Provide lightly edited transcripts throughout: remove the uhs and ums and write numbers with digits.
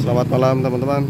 Selamat malam teman-teman.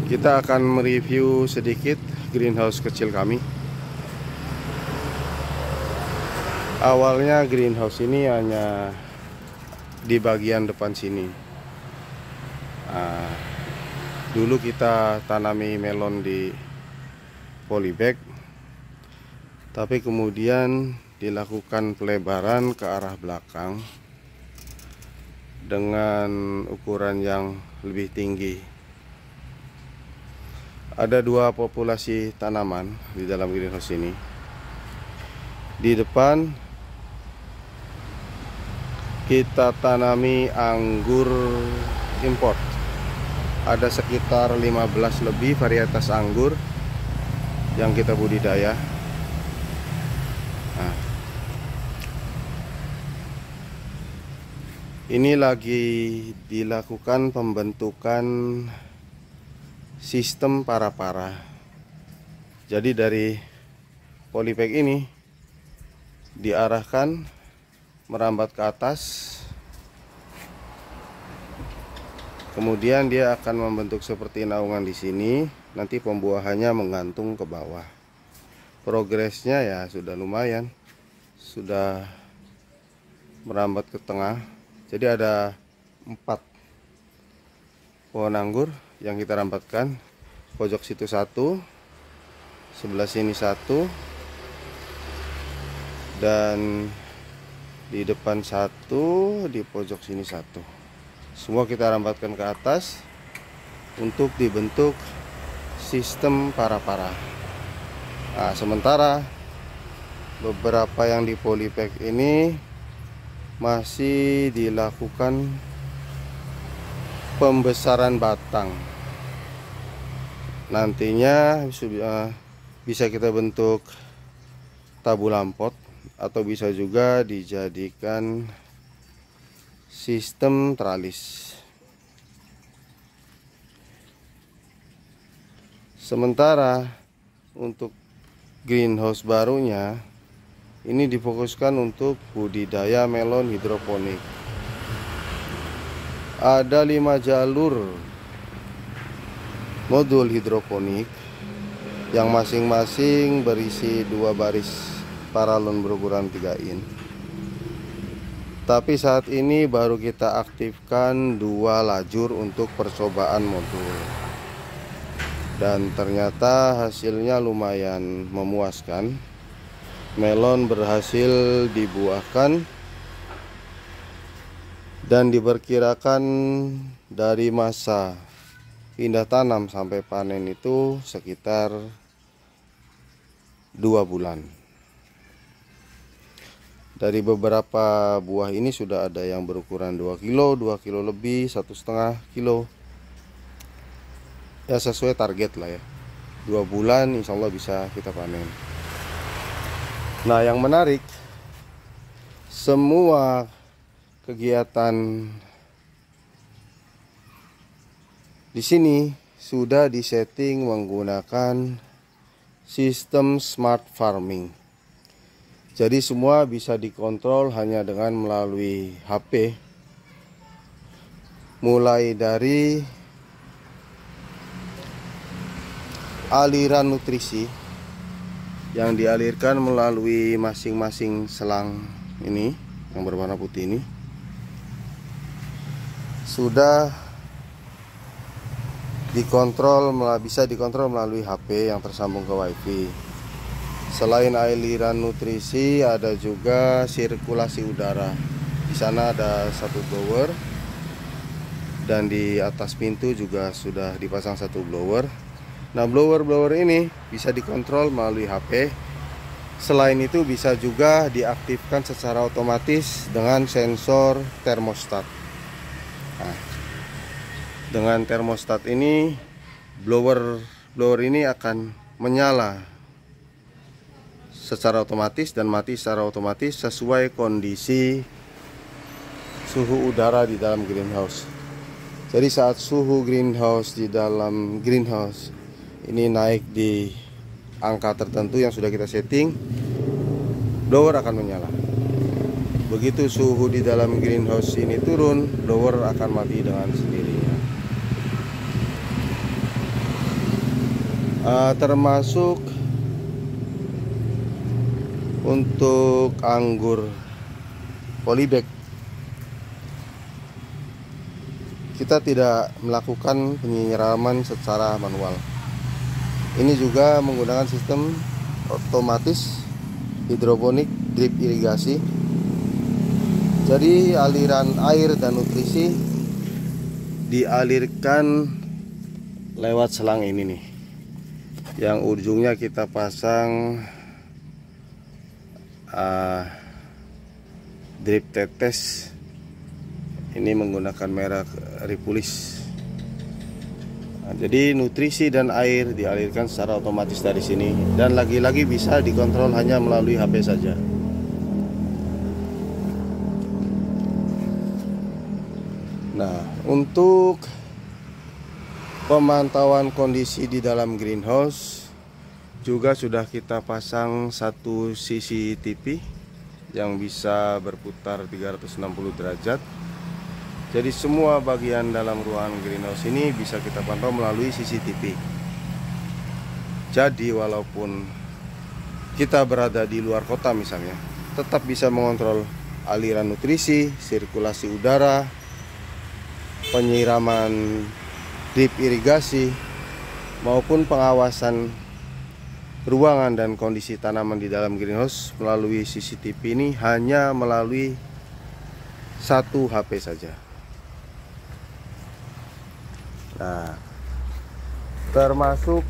Kita akan mereview sedikit greenhouse kecil kami. Awalnya greenhouse ini hanya di bagian depan sini. Dulu kita tanami melon di polybag, tapi kemudian dilakukan pelebaran ke arah belakang dengan ukuran yang lebih tinggi. Ada dua populasi tanaman di dalam greenhouse ini. Di depan kita tanami anggur import. Ada sekitar 15 lebih varietas anggur yang kita budidaya. Ini lagi dilakukan pembentukan sistem para-para. Jadi dari polybag ini diarahkan merambat ke atas, kemudian dia akan membentuk seperti naungan di sini. Nanti pembuahannya menggantung ke bawah. Progresnya ya sudah lumayan, sudah merambat ke tengah. Jadi ada 4 pohon anggur yang kita rambatkan. Pojok situ 1, sebelah sini 1, dan di depan 1, di pojok sini 1. Semua kita rambatkan ke atas untuk dibentuk sistem para-para. Sementara beberapa yang di polybag ini masih dilakukan pembesaran batang. Nantinya bisa kita bentuk tabulam pot, atau bisa juga dijadikan sistem tralis. Sementara untuk greenhouse barunya ini difokuskan untuk budidaya melon hidroponik. Ada 5 jalur modul hidroponik yang masing-masing berisi 2 baris paralon berukuran 3 in. Tapi saat ini baru kita aktifkan 2 lajur untuk percobaan modul. Dan ternyata hasilnya lumayan memuaskan. Melon berhasil dibuahkan dan diperkirakan dari masa pindah tanam sampai panen itu sekitar 2 bulan. Dari beberapa buah ini sudah ada yang berukuran 2 kilo, 2 kilo lebih, 1,5 kilo. Ya sesuai target lah ya. 2 bulan insya Allah bisa kita panen. Nah, yang menarik, semua kegiatan di sini sudah disetting menggunakan sistem smart farming. Jadi semua bisa dikontrol hanya dengan melalui HP. Mulai dari aliran nutrisi yang dialirkan melalui masing-masing selang ini yang berwarna putih ini sudah dikontrol, bisa dikontrol melalui HP yang tersambung ke WiFi. Selain aliran nutrisi, ada juga sirkulasi udara. Di sana ada 1 blower, dan di atas pintu juga sudah dipasang 1 blower. Nah, blower ini bisa dikontrol melalui HP. Selain itu bisa juga diaktifkan secara otomatis dengan sensor termostat. Nah, dengan termostat ini blower ini akan menyala secara otomatis dan mati secara otomatis sesuai kondisi suhu udara di dalam greenhouse. Jadi saat suhu greenhouse di dalam greenhouse ini naik di angka tertentu yang sudah kita setting, blower akan menyala. Begitu suhu di dalam greenhouse ini turun, blower akan mati dengan sendirinya. Termasuk untuk anggur polybag kita tidak melakukan penyiraman secara manual. Ini juga menggunakan sistem otomatis hidroponik drip irigasi. Jadi aliran air dan nutrisi dialirkan lewat selang ini nih, yang ujungnya kita pasang drip tetes. Ini menggunakan merek Ripulis. Jadi nutrisi dan air dialirkan secara otomatis dari sini, dan lagi-lagi bisa dikontrol hanya melalui HP saja. Nah, untuk pemantauan kondisi di dalam greenhouse juga sudah kita pasang satu CCTV yang bisa berputar 360 derajat. Jadi semua bagian dalam ruangan greenhouse ini bisa kita pantau melalui CCTV. Jadi walaupun kita berada di luar kota misalnya, tetap bisa mengontrol aliran nutrisi, sirkulasi udara, penyiraman drip irigasi, maupun pengawasan ruangan dan kondisi tanaman di dalam greenhouse melalui CCTV ini hanya melalui satu HP saja. Nah, termasuk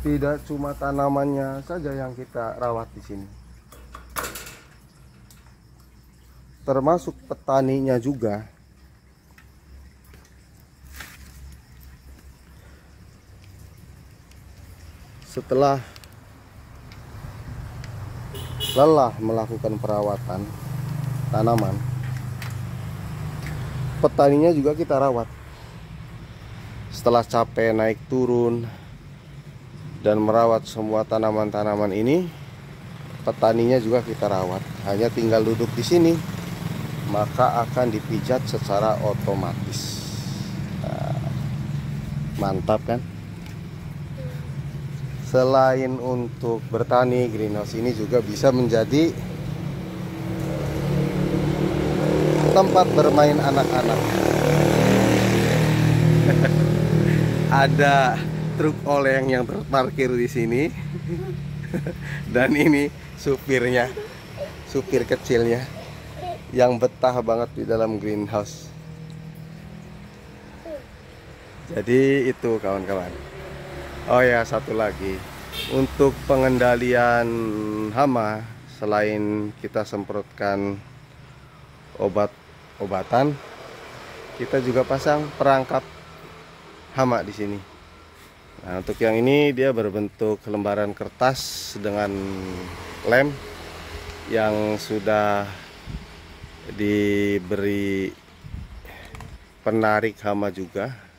tidak cuma tanamannya saja yang kita rawat di sini, termasuk petaninya juga. Setelah lelah melakukan perawatan tanaman, petaninya juga kita rawat. Setelah capek naik turun dan merawat semua tanaman-tanaman ini, petaninya juga kita rawat. Hanya tinggal duduk di sini, maka akan dipijat secara otomatis. Nah, mantap kan? Selain untuk bertani, greenhouse ini juga bisa menjadi tempat bermain anak-anak. Ada truk oleng yang terparkir di sini. Dan ini supirnya, supir kecilnya yang betah banget di dalam greenhouse. Jadi itu kawan-kawan. Oh ya, satu lagi, untuk pengendalian hama, selain kita semprotkan obat-obatan, kita juga pasang perangkap hama di sini. Nah, untuk yang ini dia berbentuk lembaran kertas dengan lem yang sudah diberi penarik hama juga,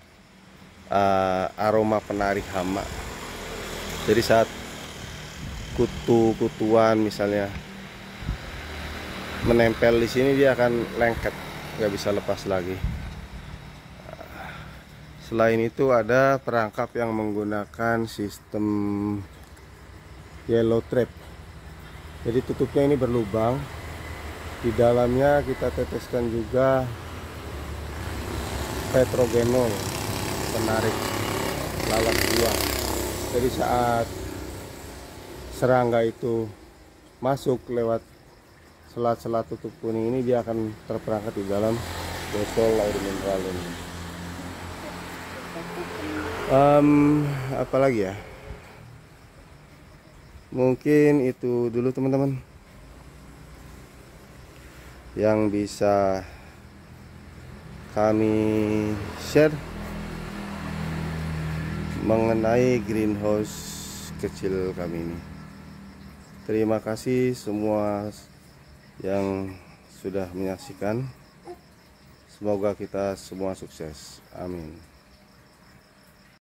aroma penarik hama. Jadi saat kutu-kutuan misalnya menempel di sini, dia akan lengket, nggak bisa lepas lagi. Selain itu ada perangkap yang menggunakan sistem yellow trap. Jadi tutupnya ini berlubang. Di dalamnya kita teteskan juga petrogenol, penarik lalat buah. Jadi saat serangga itu masuk lewat selat-selat tutup kuning ini, dia akan terperangkap di dalam botol air mineral ini. Apalagi ya, mungkin itu dulu teman-teman yang bisa kami share mengenai greenhouse kecil kami ini. Terima kasih semua yang sudah menyaksikan. Semoga kita semua sukses. Amin.